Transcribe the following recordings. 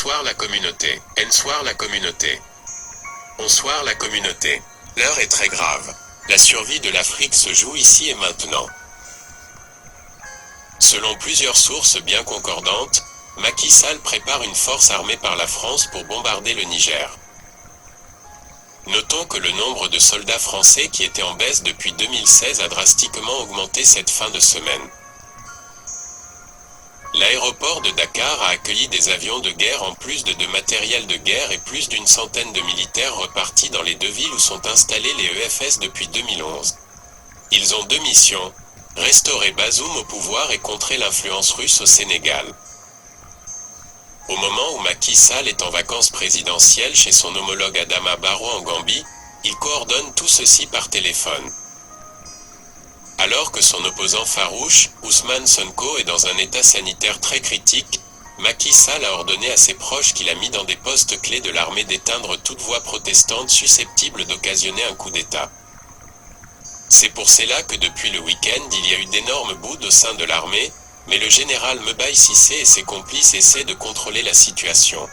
Bonsoir la communauté. Bonsoir la communauté. Bonsoir la communauté. L'heure est très grave. La survie de l'Afrique se joue ici et maintenant. Selon plusieurs sources bien concordantes, Macky Sall prépare une force armée par la France pour bombarder le Niger. Notons que le nombre de soldats français qui étaient en baisse depuis 2016 a drastiquement augmenté cette fin de semaine. L'aéroport de Dakar a accueilli des avions de guerre en plus de matériel de guerre et plus d'une centaine de militaires repartis dans les deux villes où sont installés les EFS depuis 2011. Ils ont deux missions, restaurer Bazoum au pouvoir et contrer l'influence russe au Sénégal. Au moment où Macky Sall est en vacances présidentielles chez son homologue Adama Barrow en Gambie, il coordonne tout ceci par téléphone. Alors que son opposant farouche, Ousmane Sonko, est dans un état sanitaire très critique, Macky Sall a ordonné à ses proches qu'il a mis dans des postes clés de l'armée d'éteindre toute voix protestante susceptible d'occasionner un coup d'État. C'est pour cela que depuis le week-end il y a eu d'énormes boudes au sein de l'armée, mais le général Mebaye Cissé et ses complices essaient de contrôler la situation.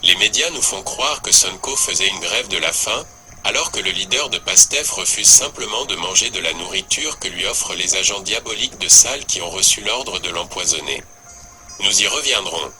Les médias nous font croire que Sonko faisait une grève de la faim, alors que le leader de Pastef refuse simplement de manger de la nourriture que lui offrent les agents diaboliques de Sall qui ont reçu l'ordre de l'empoisonner. Nous y reviendrons.